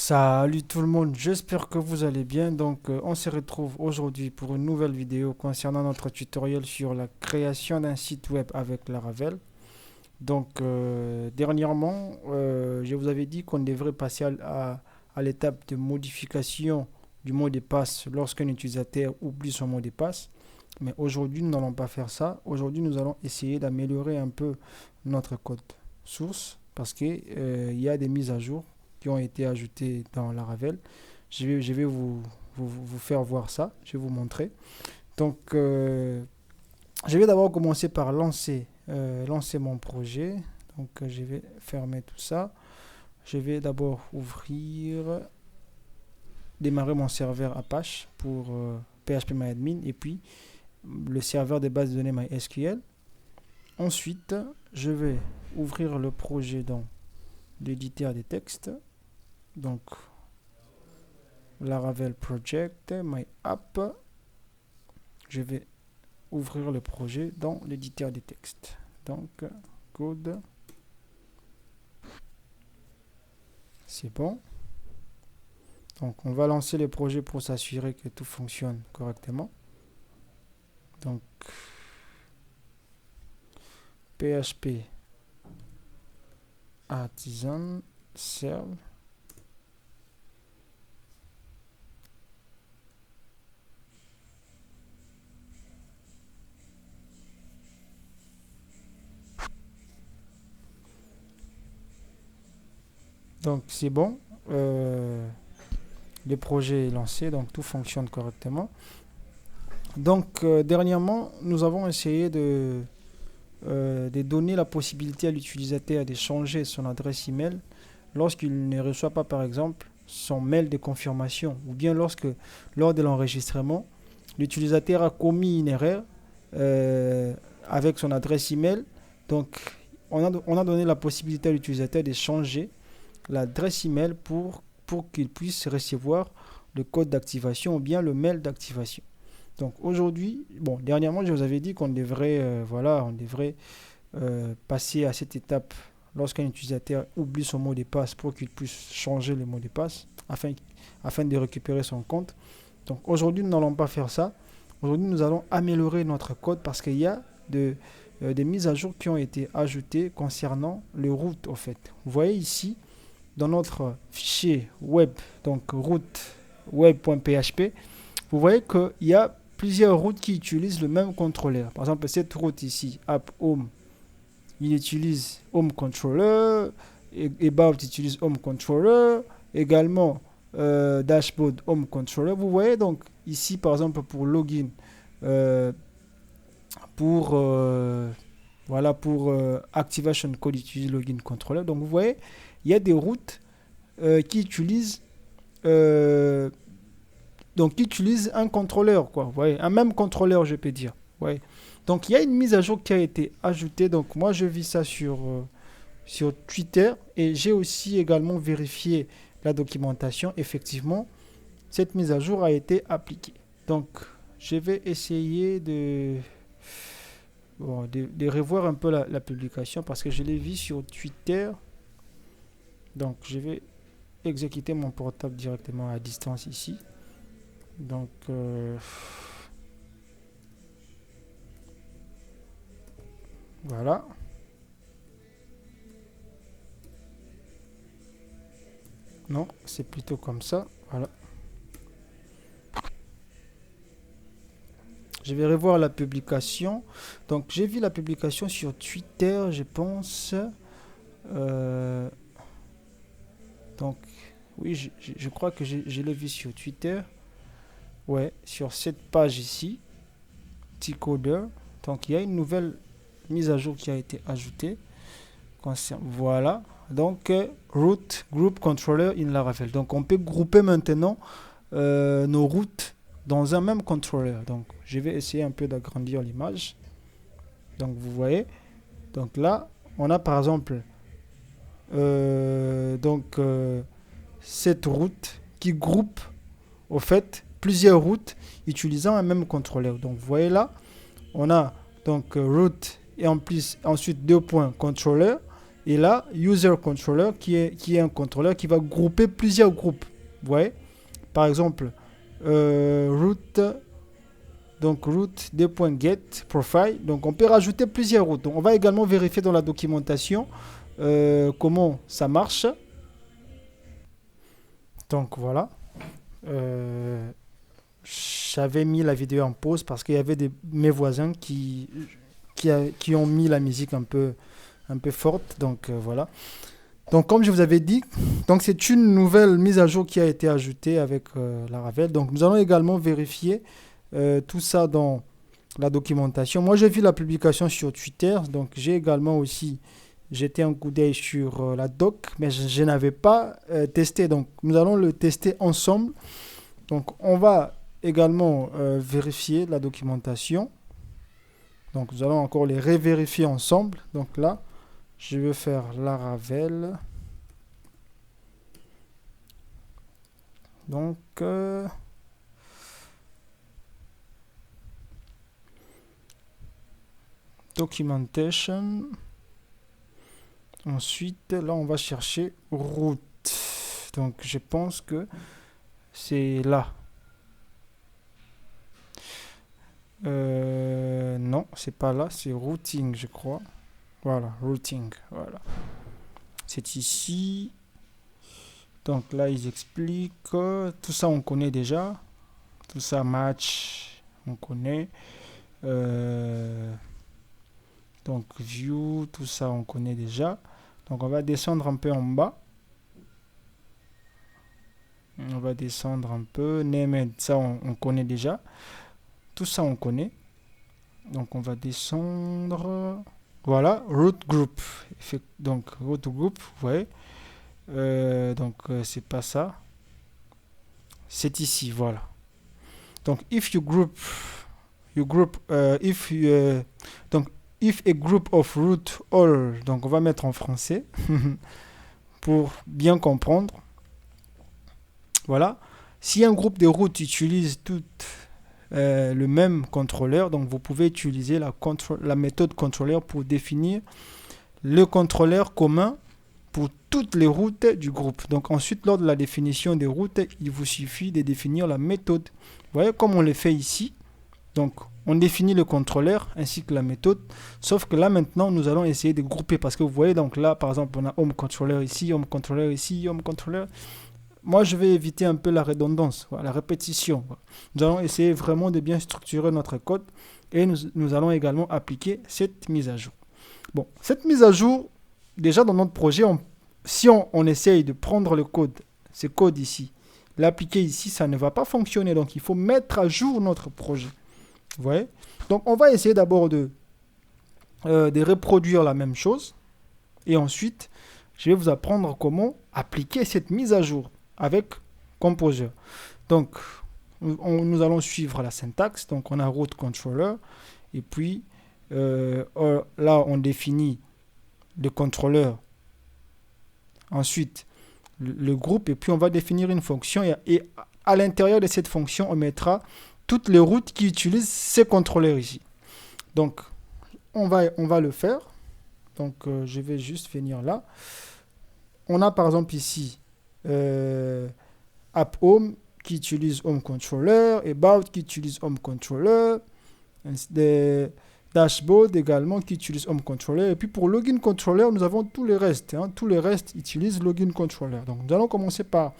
Salut tout le monde, j'espère que vous allez bien. On se retrouve aujourd'hui pour une nouvelle vidéo concernant notre tutoriel sur la création d'un site web avec Laravel. Dernièrement, je vous avais dit qu'on devrait passer à l'étape de modification du mot de passe lorsqu'un utilisateur oublie son mot de passe. Mais aujourd'hui, nous n'allons pas faire ça. Aujourd'hui, nous allons essayer d'améliorer un peu notre code source parce qu'il y a des mises à jour qui ont été ajoutées dans Laravel. Je vais vous faire voir ça. Je vais vous montrer. Donc, euh, je vais d'abord commencer par lancer mon projet. Je vais fermer tout ça. Je vais d'abord démarrer mon serveur Apache pour PHPMyAdmin et puis le serveur de base de données MySQL. Ensuite, je vais ouvrir le projet dans l'éditeur des textes. Donc, Laravel Project, My App. Je vais ouvrir le projet dans l'éditeur des textes. Donc, code. C'est bon. Donc, on va lancer le projet pour s'assurer que tout fonctionne correctement. Donc, PHP Artisan Serve. Donc, c'est bon. Le projet est lancé, donc tout fonctionne correctement. Dernièrement, nous avons essayé de donner la possibilité à l'utilisateur de changer son adresse email lorsqu'il ne reçoit pas, par exemple, son mail de confirmation ou bien lors de l'enregistrement, l'utilisateur a commis une erreur avec son adresse email. Donc, on a donné la possibilité à l'utilisateur de changer l'adresse email pour qu'il puisse recevoir le code d'activation ou bien le mail d'activation. Donc aujourd'hui, dernièrement, je vous avais dit qu'on devrait, passer à cette étape lorsqu'un utilisateur oublie son mot de passe pour qu'il puisse changer le mot de passe afin de récupérer son compte. Donc aujourd'hui, nous n'allons pas faire ça. Aujourd'hui, nous allons améliorer notre code parce qu'il y a des mises à jour qui ont été ajoutées concernant le root au fait. Vous voyez ici, dans notre fichier web, donc root web.php, vous voyez qu'il y a plusieurs routes qui utilisent le même contrôleur. Par exemple, cette route ici, app home, il utilise home controller, et about utilise home controller, également dashboard home controller. Vous voyez donc ici, par exemple, pour login, pour activation code, utilise login controller. Donc vous voyez, il y a des routes qui utilisent un contrôleur, quoi. Vous voyez, un même contrôleur, je peux dire. Ouais. Donc il y a une mise à jour qui a été ajoutée. Donc moi je vis ça sur Twitter et j'ai aussi également vérifié la documentation. Effectivement, cette mise à jour a été appliquée. Donc je vais essayer de revoir un peu la publication parce que je l'ai vu sur Twitter. Donc je vais exécuter mon portable directement à distance ici. Donc voilà. Non, c'est plutôt comme ça. Voilà. Je vais revoir la publication. Donc j'ai vu la publication sur Twitter, je pense. Euh, donc oui, je crois que je l'ai vu sur Twitter. Ouais, sur cette page ici, T-Coder. Donc il y a une nouvelle mise à jour qui a été ajoutée. Voilà. Donc root group controller in Laravel. Donc on peut grouper maintenant nos routes dans un même controller. Donc je vais essayer un peu d'agrandir l'image. Donc vous voyez. Donc là, on a par exemple cette route qui groupe au fait plusieurs routes utilisant un même contrôleur. Donc vous voyez là, on a donc route et en plus ensuite deux points contrôleur Et là, user controller qui est un contrôleur qui va grouper plusieurs groupes. Vous voyez? Par exemple, root, donc root .get profile. Donc on peut rajouter plusieurs routes. Donc on va également vérifier dans la documentation comment ça marche. Donc voilà. J'avais mis la vidéo en pause parce qu'il y avait mes voisins qui ont mis la musique un peu forte. Donc voilà. Donc comme je vous avais dit, donc c'est une nouvelle mise à jour qui a été ajoutée avec Laravel. Donc nous allons également vérifier tout ça dans la documentation. Moi j'ai vu la publication sur Twitter, donc j'ai également aussi jeté un coup d'œil sur la doc, mais je n'avais pas testé. Donc nous allons le tester ensemble. Donc on va également vérifier la documentation. Donc nous allons encore les revérifier ensemble. Donc là, je vais faire Laravel. Donc documentation. Ensuite, là, on va chercher route. Donc, je pense que c'est là. Non, c'est pas là, c'est routing, je crois. Voilà, routing. Voilà. C'est ici. Donc là, ils expliquent. Tout ça, on connaît déjà. Tout ça, match, on connaît. Donc, view, tout ça, on connaît déjà. Donc, on va descendre un peu en bas. On va descendre un peu. Named, ça, on connaît déjà. Tout ça, on connaît. Donc, on va descendre. Voilà, root group. Donc, root group, vous voyez. Donc, c'est pas ça. C'est ici, voilà. Donc, if you group, donc, if a group of root all, donc on va mettre en français pour bien comprendre. Voilà. Si un groupe de routes utilise tout le même contrôleur, donc vous pouvez utiliser la méthode contrôleur pour définir le contrôleur commun pour toutes les routes du groupe. Donc ensuite, lors de la définition des routes, il vous suffit de définir la méthode. Vous voyez comme on le fait ici. Donc on définit le contrôleur ainsi que la méthode. Sauf que là maintenant, nous allons essayer de grouper parce que vous voyez, donc là par exemple, on a home controller ici, home controller ici, home controller. Moi, je vais éviter un peu la redondance, la répétition. Nous allons essayer vraiment de bien structurer notre code et nous allons également appliquer cette mise à jour. Bon, cette mise à jour, déjà dans notre projet, si on essaye de prendre le code, ce code ici, l'appliquer ici, ça ne va pas fonctionner. Donc, il faut mettre à jour notre projet. Vous voyez? Donc, on va essayer d'abord de reproduire la même chose. Et ensuite, je vais vous apprendre comment appliquer cette mise à jour avec Composer. Donc, nous allons suivre la syntaxe. Donc, on a root controller. Et puis, là, on définit le contrôleur. Ensuite, le groupe. Et puis, on va définir une fonction. Et à l'intérieur de cette fonction, on mettra toutes les routes qui utilisent ces contrôleurs ici. Donc, on va le faire. Donc, je vais juste venir là. On a par exemple ici App Home qui utilise Home Controller, About qui utilise Home Controller, des Dashboard également qui utilise Home Controller. Et puis pour Login Controller, nous avons tous les restes. Tous les restes utilisent Login Controller. Donc nous allons commencer par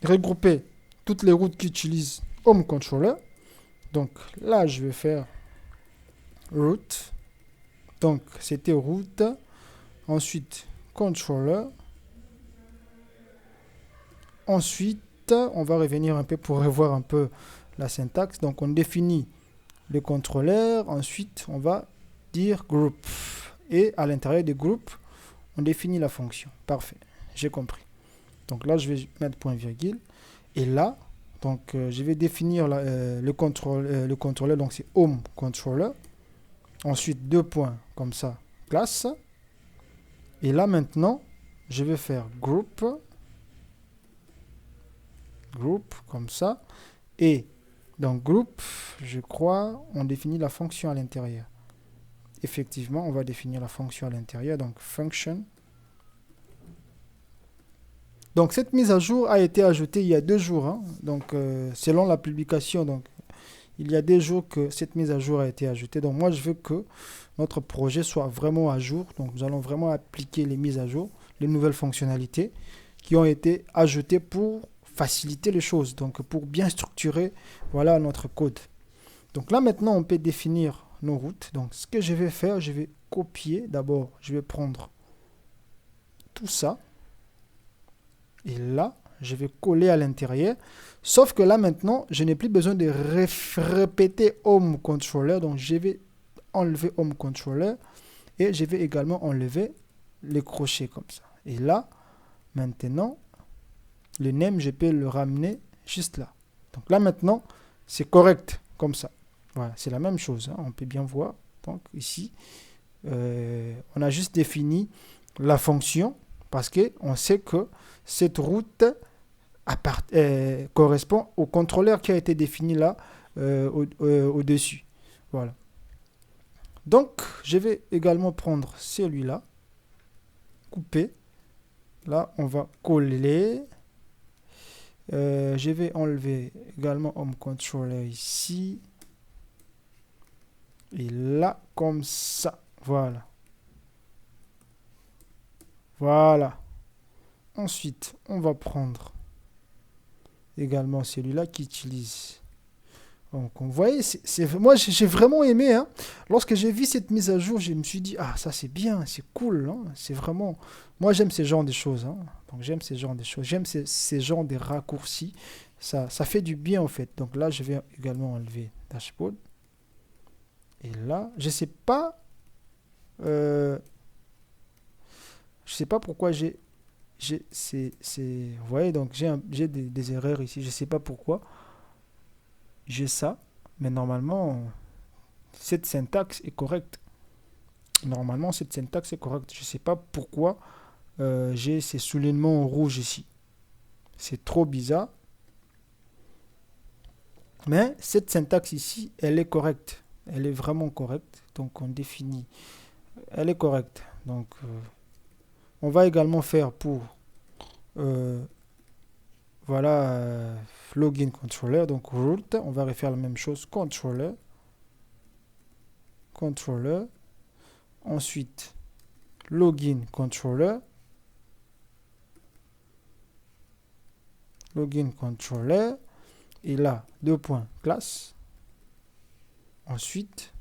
regrouper toutes les routes qui utilisent Home Controller. Donc là, je vais faire root. Donc c'était root. Ensuite, controller. Ensuite, on va revenir un peu pour revoir un peu la syntaxe. Donc, on définit le contrôleur. Ensuite, on va dire group. Et à l'intérieur des groupes, on définit la fonction. Parfait, j'ai compris. Donc là, je vais mettre point virgule. Et là, donc, je vais définir le contrôleur. Donc, c'est home controller. Ensuite, 2 points comme ça, classe. Et là, maintenant, je vais faire group comme ça. Et dans group, je crois, on définit la fonction à l'intérieur. Effectivement, on va définir la fonction à l'intérieur. Donc, function. Donc cette mise à jour a été ajoutée il y a 2 jours, hein. Donc selon la publication, donc il y a des jours que cette mise à jour a été ajoutée. Donc moi je veux que notre projet soit vraiment à jour. Donc nous allons vraiment appliquer les mises à jour, les nouvelles fonctionnalités qui ont été ajoutées pour faciliter les choses, donc pour bien structurer voilà notre code. Donc là maintenant on peut définir nos routes. Donc ce que je vais faire, je vais copier d'abord, je vais prendre tout ça et là je vais coller à l'intérieur. Sauf que là maintenant je n'ai plus besoin de répéter home controller. Donc je vais enlever home controller et je vais également enlever les crochets comme ça. Et là maintenant le name je peux le ramener juste là. Donc là maintenant c'est correct comme ça. Voilà, c'est la même chose, hein, on peut bien voir. Donc ici on a juste défini la fonction parce qu'on sait que cette route correspond au contrôleur qui a été défini là au-dessus. Voilà. Donc, je vais également prendre celui-là, couper. Là, on va coller. Je vais enlever également Home Controller ici. Et là, comme ça. Voilà. Voilà. Ensuite, on va prendre également celui-là qui utilise. Donc, vous voyez, moi j'ai vraiment aimé, hein. Lorsque j'ai vu cette mise à jour, je me suis dit, ah, ça c'est bien, c'est cool, hein. C'est vraiment. Moi j'aime ce genre de choses, hein. Donc, j'aime ce genre de choses. J'aime ces genres de raccourcis. Ça fait du bien en fait. Donc là, je vais également enlever dashboard. Et là, je sais pas pourquoi vous voyez, donc j'ai des erreurs ici. Je sais pas pourquoi j'ai ça, mais normalement, cette syntaxe est correcte. Normalement, cette syntaxe est correcte. Je ne sais pas pourquoi j'ai ces soulignements en rouge ici. C'est trop bizarre. Mais cette syntaxe ici, elle est correcte. Elle est vraiment correcte. Donc, on définit. Elle est correcte. Donc, on va également faire pour voilà login controller. Donc, root. On va refaire la même chose. Controller. Controller. Ensuite, login controller. Login controller. Et là, deux points classe. Ensuite,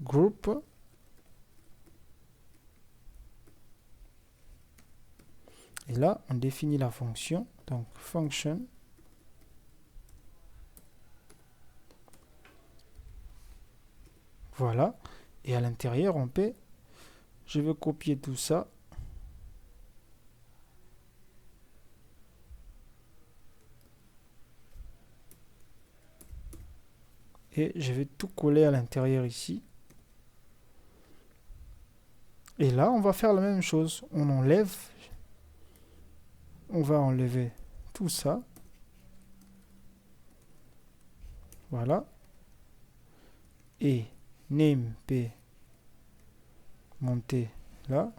group. Et là, on définit la fonction. Donc, function. Voilà. Et à l'intérieur, on peut. Je vais copier tout ça. Et je vais tout coller à l'intérieur ici. Et là, on va faire la même chose. On enlève. On va enlever tout ça. Voilà. Et name peut monter là.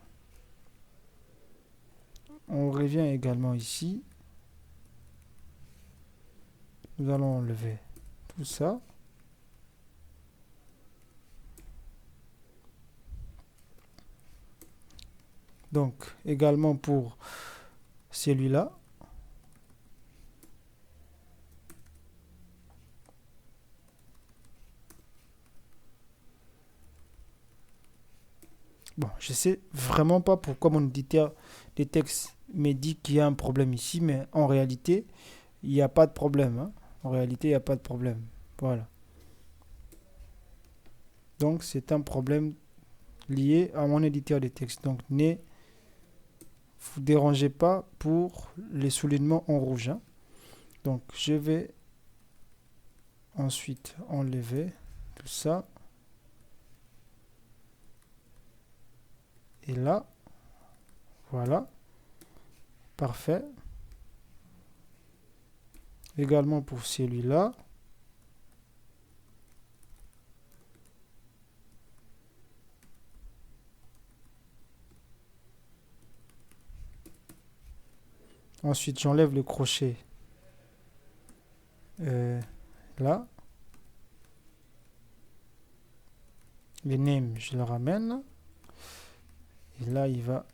On revient également ici. Nous allons enlever tout ça. Donc, également pour celui-là. Bon, je sais vraiment pas pourquoi mon éditeur des textes me dit qu'il y a un problème ici, mais en réalité, il n'y a pas de problème, hein. En réalité, il n'y a pas de problème. Voilà. Donc, c'est un problème lié à mon éditeur de texte. Donc, ne vous dérangez pas pour les soulignements en rouge, hein. Donc, je vais ensuite enlever tout ça. Et là, voilà. Parfait. Également pour celui-là. Ensuite, j'enlève le crochet là. Le name, je le ramène. Et là, il va...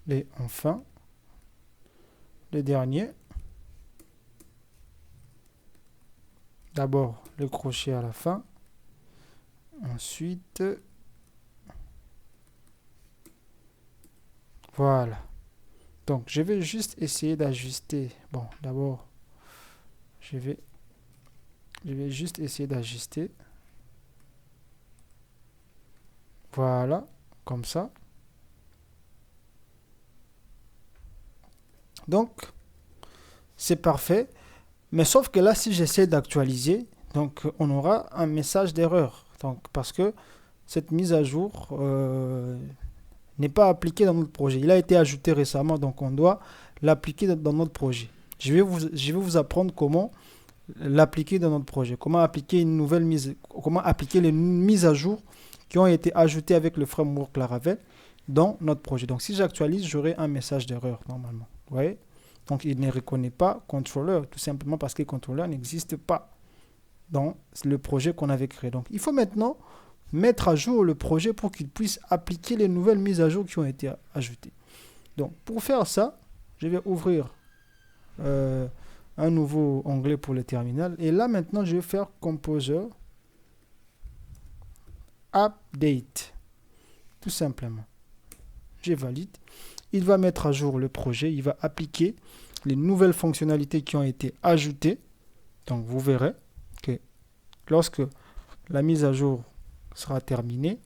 Et enfin, le dernier. D'abord, le crochet à la fin. Ensuite, voilà. Donc, je vais juste essayer d'ajuster. Bon, d'abord, je vais juste essayer d'ajuster. Voilà, comme ça. Donc, c'est parfait. Mais sauf que là, si j'essaie d'actualiser, donc on aura un message d'erreur. Donc, parce que cette mise à jour n'est pas appliquée dans notre projet. Il a été ajouté récemment, donc on doit l'appliquer dans notre projet. Je vais vous apprendre comment l'appliquer dans notre projet. Comment appliquer comment appliquer les mises à jour qui ont été ajoutées avec le framework Laravel dans notre projet. Donc, si j'actualise, j'aurai un message d'erreur normalement. Vous voyez? Donc, il ne reconnaît pas controller, tout simplement parce que controller n'existe pas dans le projet qu'on avait créé. Donc, il faut maintenant mettre à jour le projet pour qu'il puisse appliquer les nouvelles mises à jour qui ont été ajoutées. Donc, pour faire ça, je vais ouvrir un nouveau onglet pour le terminal. Et là, maintenant, je vais faire Composer Update. Tout simplement. Je valide. Il va mettre à jour le projet. Il va appliquer les nouvelles fonctionnalités qui ont été ajoutées. Donc, vous verrez que lorsque la mise à jour sera terminée,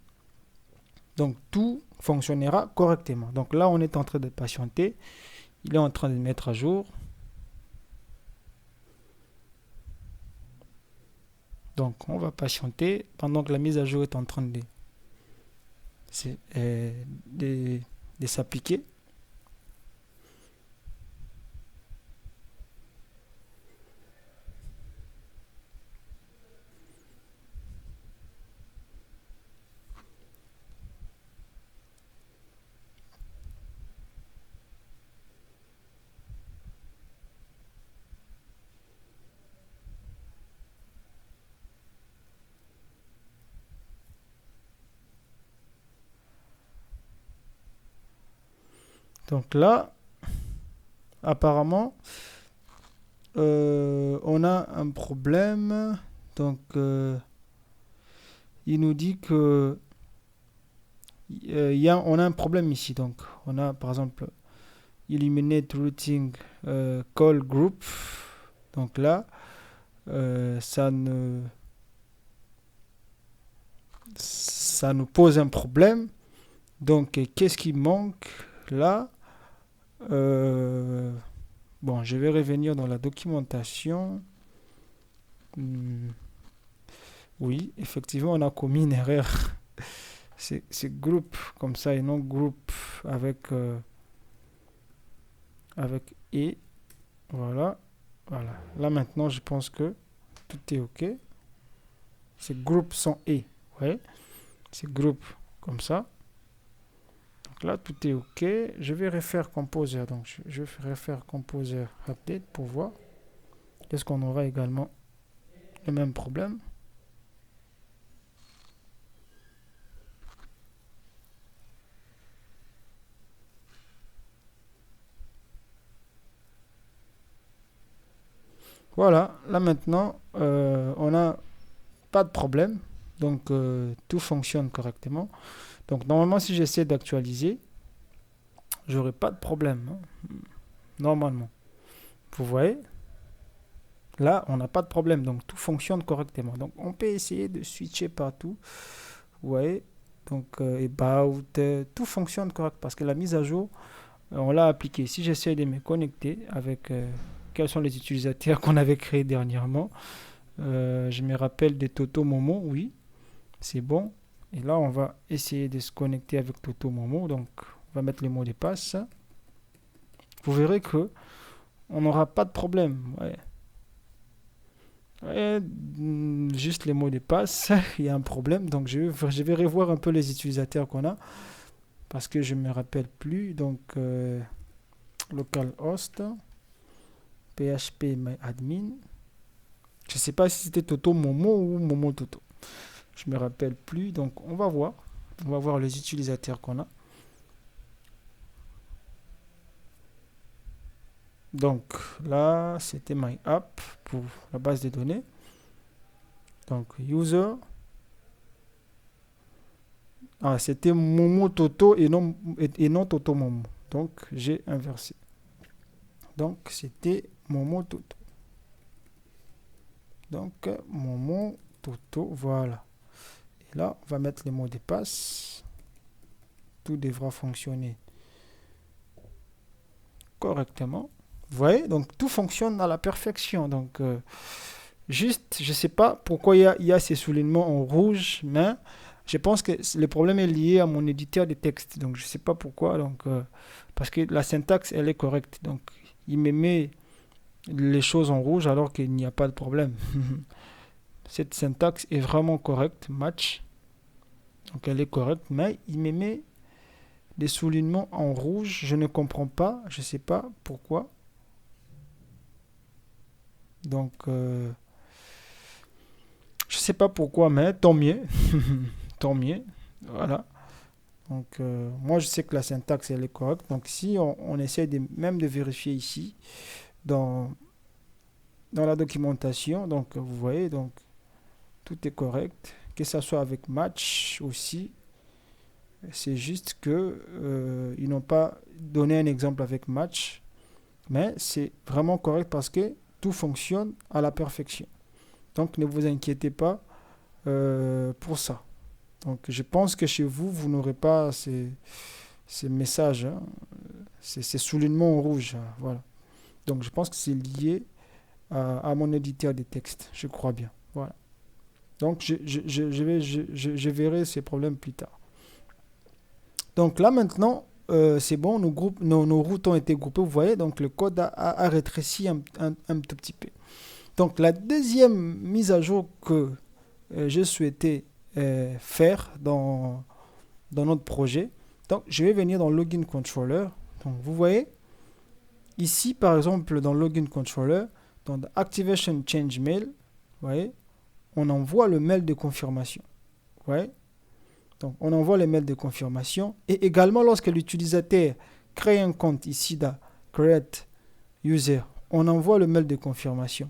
donc tout fonctionnera correctement. Donc là, on est en train de patienter. Il est en train de mettre à jour. Donc, on va patienter pendant que la mise à jour est en train de s'appliquer. Donc là, apparemment, on a un problème. Donc, il nous dit que on a un problème ici. Donc, on a par exemple Eliminate Routing Call Group. Donc là, ça nous pose un problème. Donc, qu'est-ce qui manque là? Bon, je vais revenir dans la documentation. Oui, effectivement, on a commis une erreur. C'est groupe comme ça et non groupe avec et. Voilà. Voilà. Là maintenant, je pense que tout est OK. C'est groupe sans et. Ouais. C'est groupe comme ça. Donc là, tout est OK. Je vais refaire Composer. Donc, je vais refaire Composer Update pour voir. Est-ce qu'on aura également le même problème? Voilà, là maintenant, on n'a pas de problème. Donc, tout fonctionne correctement. Donc, normalement, si j'essaie d'actualiser, j'aurai pas de problème. Hein, normalement. Vous voyez? Là, on n'a pas de problème. Donc, tout fonctionne correctement. Donc, on peut essayer de switcher partout. Vous voyez? Donc, about, tout fonctionne correctement parce que la mise à jour, on l'a appliquée. Si j'essaie de me connecter avec quels sont les utilisateurs qu'on avait créés dernièrement, je me rappelle de Toto Momo, oui, c'est bon. Et là, on va essayer de se connecter avec Toto Momo. Donc, on va mettre le mot de passe. Vous verrez que on n'aura pas de problème. Ouais. Ouais, juste les mots de passe, il y a un problème. Donc je vais revoir un peu les utilisateurs qu'on a parce que je ne me rappelle plus. Donc localhost, phpMyAdmin. Je ne sais pas si c'était Toto Momo ou Momo Toto. Je ne me rappelle plus. Donc on va voir. On va voir les utilisateurs qu'on a. Donc là, c'était My App pour la base de données. Donc user. Ah, c'était Momo Toto et non Toto Momo. Donc j'ai inversé. Donc c'était Momo Toto. Donc Momo Toto, voilà. Et là, on va mettre les mots de passe. Tout devra fonctionner correctement. Vous voyez, donc tout fonctionne à la perfection. Donc juste, je ne sais pas pourquoi il y a ces soulignements en rouge, mais je pense que le problème est lié à mon éditeur de texte. Donc je ne sais pas pourquoi. Donc parce que la syntaxe, elle est correcte. Donc il me met les choses en rouge alors qu'il n'y a pas de problème. Cette syntaxe est vraiment correcte, match. Donc elle est correcte, mais il me met des soulignements en rouge. Je ne comprends pas, je ne sais pas pourquoi. Donc je ne sais pas pourquoi, mais tant mieux. Tant mieux. Voilà. Donc moi je sais que la syntaxe elle est correcte. Donc si on essaie même de vérifier ici dans, dans la documentation, donc vous voyez, donc tout est correct. Que ça soit avec match aussi. C'est juste que ils n'ont pas donné un exemple avec match, mais c'est vraiment correct parce que tout fonctionne à la perfection. Donc ne vous inquiétez pas pour ça. Donc je pense que chez vous, vous n'aurez pas ces messages, hein, ces soulignements en rouge. Hein, voilà. Donc je pense que c'est lié à mon éditeur de texte, je crois bien. Voilà. Donc je verrai ces problèmes plus tard. Donc là maintenant, c'est bon, nos routes ont été groupées, vous voyez, donc le code a rétréci un tout petit peu. Donc la deuxième mise à jour que je souhaitais faire dans notre projet, donc je vais venir dans Login Controller. Donc vous voyez, ici par exemple dans Login Controller, dans Activation Change Mail, vous voyez, on envoie le mail de confirmation. Vous voyez? Donc, on envoie les mails de confirmation. Et également, lorsque l'utilisateur crée un compte ici dans Create User, on envoie le mail de confirmation.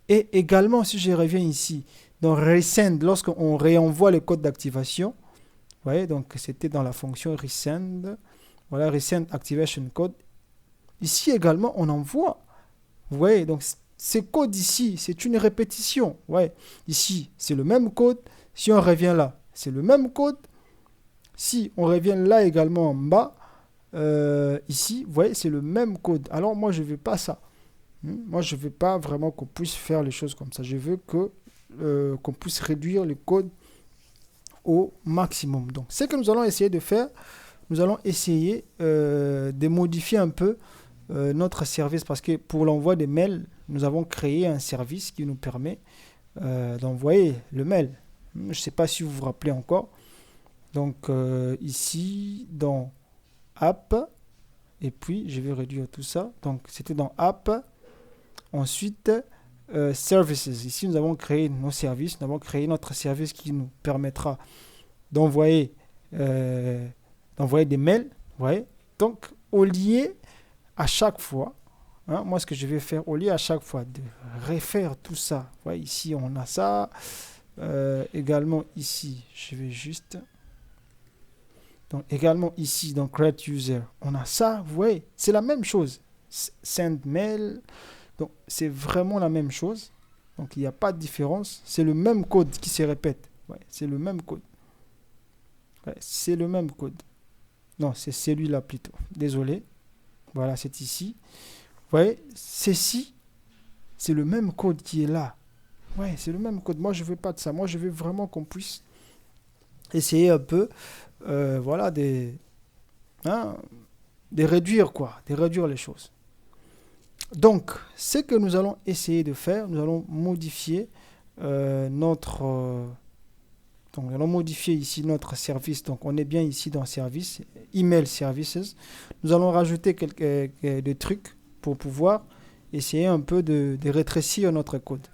Et également, si je reviens ici, dans Resend, lorsqu'on réenvoie le code d'activation, vous voyez, donc c'était dans la fonction Resend. Voilà, Resend Activation Code. Ici également, on envoie. Vous voyez, donc ce code ici, c'est une répétition. Ouais. Ici, c'est le même code. Si on revient là, c'est le même code. Si on revient là également en bas, ici, vous voyez, c'est le même code. Alors moi, je ne veux pas ça. Moi, je ne veux pas vraiment qu'on puisse faire les choses comme ça. Je veux qu'on puisse réduire le code au maximum. Donc, ce que nous allons essayer de faire, nous allons essayer de modifier un peu notre service parce que pour l'envoi des mails, nous avons créé un service qui nous permet d'envoyer le mail. Je ne sais pas si vous vous rappelez encore. Donc ici dans App, et puis je vais réduire tout ça. Donc c'était dans App. Ensuite Services. Ici nous avons créé nos services. Nous avons créé notre service qui nous permettra d'envoyer des mails. Vous voyez. Donc au lieu à chaque fois, hein, moi ce que je vais faire, au lieu à chaque fois de refaire tout ça. Vous voyez, ici on a ça. Également ici, je vais juste... Donc également ici, dans Create User, on a ça, vous voyez, c'est la même chose. Send Mail, donc c'est vraiment la même chose. Donc il n'y a pas de différence. C'est le même code qui se répète. Ouais, c'est le même code. Ouais, c'est le même code. Non, c'est celui-là plutôt. Désolé. Voilà, c'est ici. Vous voyez, ceci, c'est le même code qui est là. Ouais, c'est le même code. Moi, je veux pas de ça. Moi, je veux vraiment qu'on puisse essayer un peu, voilà, de réduire quoi, de réduire les choses. Donc, ce que nous allons essayer de faire, nous allons modifier notre... donc, nous allons modifier ici notre service. Donc, on est bien ici dans Service, Email Services. Nous allons rajouter quelques des trucs pour pouvoir essayer un peu de rétrécir notre code.